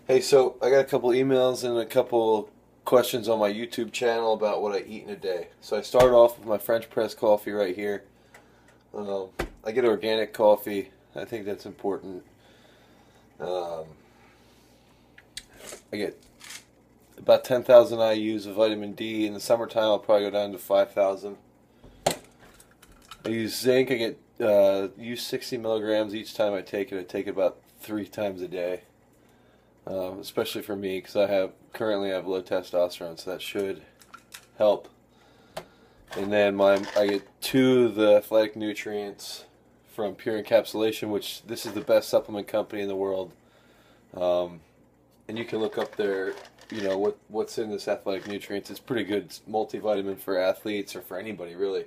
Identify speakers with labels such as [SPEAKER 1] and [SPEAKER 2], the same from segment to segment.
[SPEAKER 1] Hey, so I got a couple emails and a couple questions on my YouTube channel about what I eat in a day. So I start off with my French press coffee right here. I get organic coffee. I think that's important. I get about 10,000 IUs of vitamin D. In the summertime, I'll probably go down to 5,000. I use zinc. I get use 60 milligrams each time I take it. I take it about 3 times a day. Especially for me, because I currently have low testosterone, so that should help. And then I get 2 of the athletic nutrients from Pure Encapsulation, which this is the best supplement company in the world. And you can look up their, what's in this athletic nutrients. It's pretty good. It's multivitamin for athletes or for anybody really.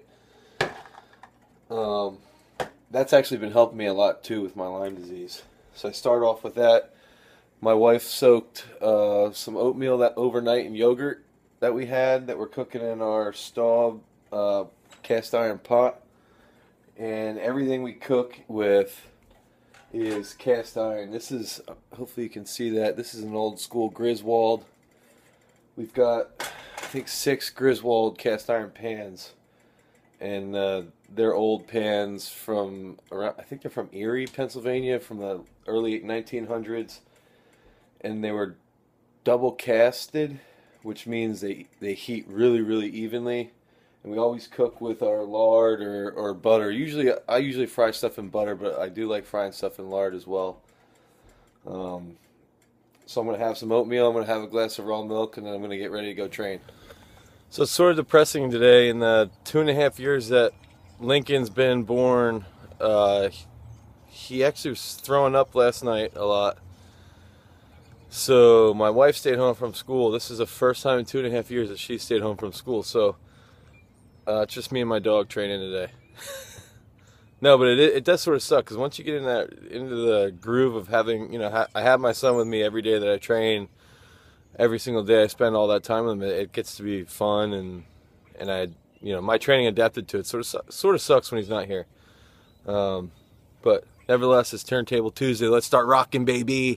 [SPEAKER 1] That's actually been helping me a lot too with my Lyme disease. So I start off with that. My wife soaked some oatmeal that overnight in yogurt that we had that we're cooking in our stove cast iron pot, and everything we cook with is cast iron. This is, hopefully you can see that, this is an old school Griswold. We've got, I think, 6 Griswold cast iron pans, and they're old pans from around, I think they're from Erie, Pennsylvania, from the early 1900s. And they were double casted, which means they heat really, really evenly. And we always cook with our lard or butter. I usually fry stuff in butter, but I do like frying stuff in lard as well. So I'm going to have some oatmeal, I'm going to have a glass of raw milk, and then I'm going to get ready to go train. So it's sort of depressing today. In the 2.5 years that Lincoln's been born, he actually was throwing up last night a lot. So my wife stayed home from school. This is the first time in 2.5 years that she stayed home from school. So it's just me and my dog training today. No, but it does sort of suck, because once you get into the groove of having, I have my son with me every day that I train. Every single day I spend all that time with him. It gets to be fun, and I, my training adapted to it. Sort of sucks when he's not here. But nevertheless, it's Turntable Tuesday. Let's start rocking, baby.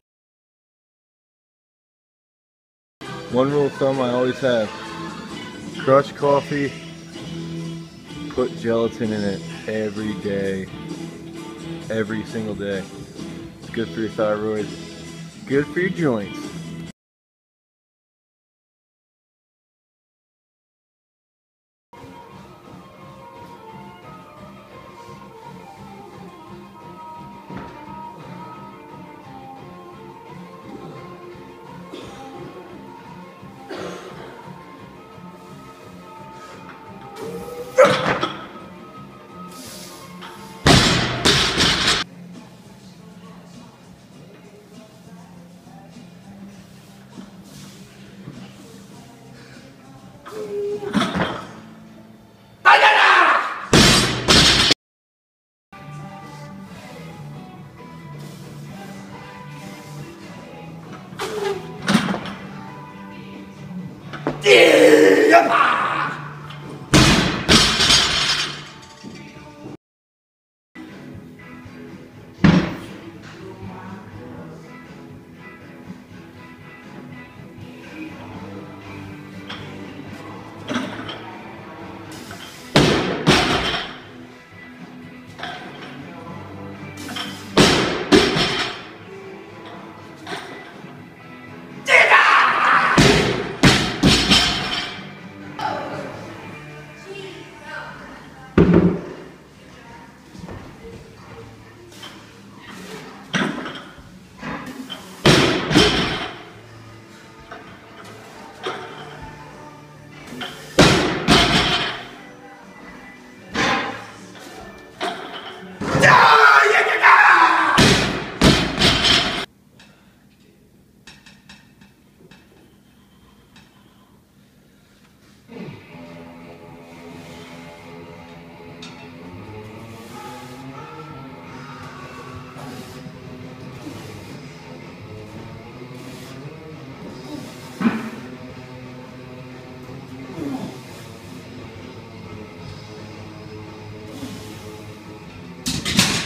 [SPEAKER 1] One rule of thumb I always have: crush coffee, put gelatin in it every day, every single day. It's good for your thyroid, good for your joints.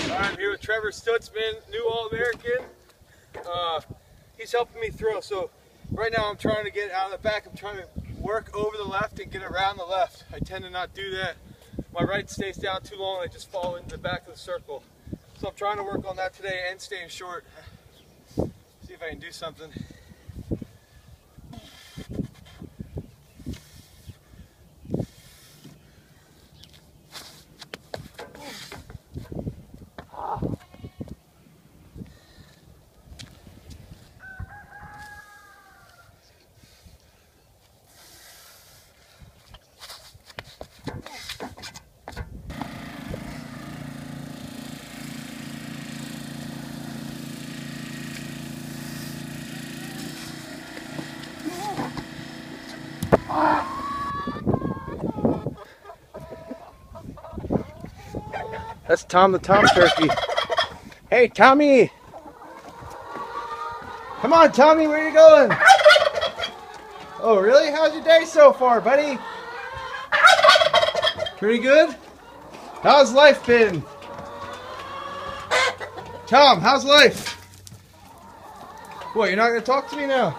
[SPEAKER 1] I'm here with Trevor Stutzman, new All-American.
[SPEAKER 2] he's helping me throw. So right now I'm trying to get out of the back. I'm trying to work over the left and get around the left. I tend to not do that. My right stays down too long and I just fall into the back of the circle. So I'm trying to work on that today and staying short. See if I can do something. That's Tom the Tom Turkey. Hey, Tommy! Come on, Tommy, where are you going? Oh, really? How's your day so far, buddy? Pretty good? How's life been? Tom, how's life? What, you're not going to talk to me now?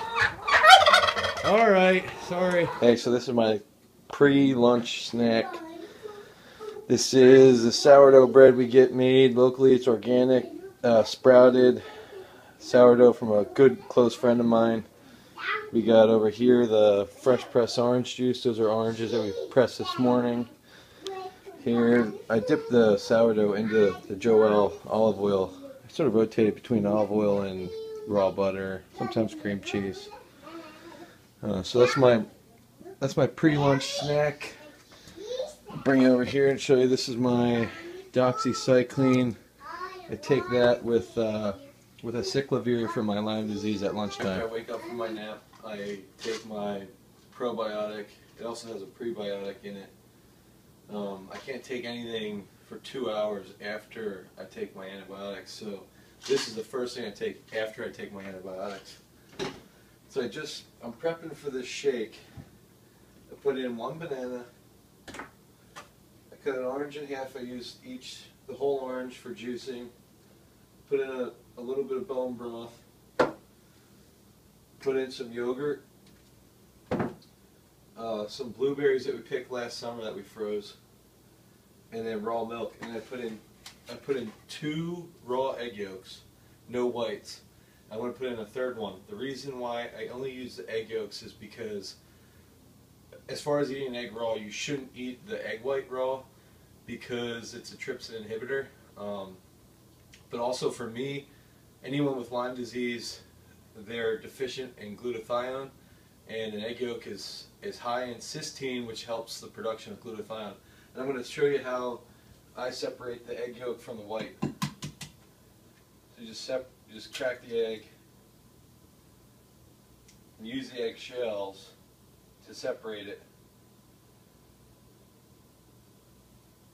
[SPEAKER 2] Alright, sorry.
[SPEAKER 1] Hey, so this is my pre-lunch snack. This is the sourdough bread we get made locally. It's organic, sprouted sourdough from a good close friend of mine. We got over here the fresh pressed orange juice. Those are oranges that we pressed this morning. Here, I dipped the sourdough into the Joel olive oil. I sort of rotate it between olive oil and raw butter, sometimes cream cheese. So that's my pre-lunch snack. Bring it over here and show you. This is my doxycycline. I take that with a cyclovir for my Lyme disease at lunchtime. After I wake up from my nap, I take my probiotic. It also has a prebiotic in it. I can't take anything for 2 hours after I take my antibiotics, so this is the first thing I take after I take my antibiotics. So I'm prepping for this shake. I put in 1 banana. I cut an orange in half. I used the whole orange for juicing. Put in a little bit of bone broth. Put in some yogurt. Some blueberries that we picked last summer that we froze. And then raw milk. And I put in 2 raw egg yolks, no whites. I want to put in a third one. The reason why I only use the egg yolks is because as far as eating an egg raw, you shouldn't eat the egg white raw because it's a trypsin inhibitor. But also for me, anyone with Lyme disease, they're deficient in glutathione, and an egg yolk is high in cysteine, which helps the production of glutathione. And I'm going to show you how I separate the egg yolk from the white. So you just crack the egg and use the egg shells to separate it.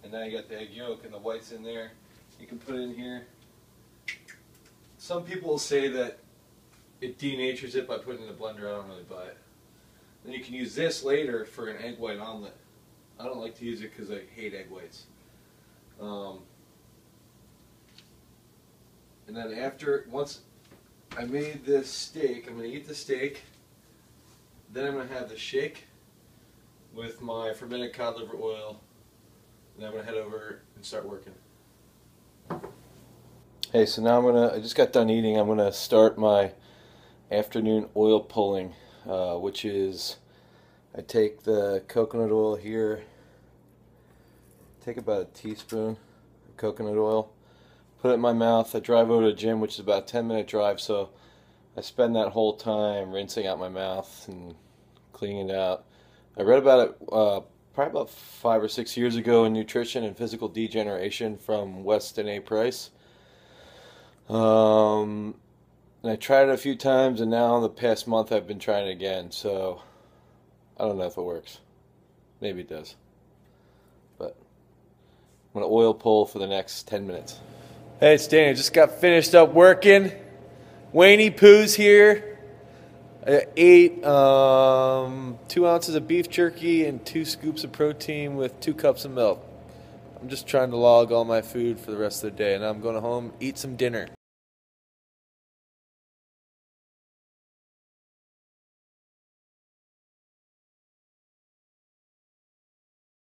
[SPEAKER 1] And now you got the egg yolk and the white's in there. You can put it in here. Some people will say that it denatures it by putting it in the blender. I don't really buy it. Then you can use this later for an egg white omelet. I don't like to use it because I hate egg whites. And then once I made this steak, I'm going to eat the steak. Then I'm going to have the shake with my fermented cod liver oil. And then I'm going to head over and start working. Hey, so now I just got done eating. I'm going to start my afternoon oil pulling, which is, I take the coconut oil here, take about a teaspoon of coconut oil, put it in my mouth. I drive over to the gym, which is about a 10-minute drive, so I spend that whole time rinsing out my mouth and cleaning it out. I read about it probably about 5 or 6 years ago in Nutrition and Physical Degeneration from Weston A. Price. And I tried it a few times, and now in the past month I've been trying it again, so I don't know if it works. Maybe it does. But I'm going to oil pull for the next 10 minutes. Hey, it's Dane. I just got finished up working. Wayne Poo's here. I ate 2 ounces of beef jerky and 2 scoops of protein with 2 cups of milk. I'm just trying to log all my food for the rest of the day, and I'm going home, eat some dinner.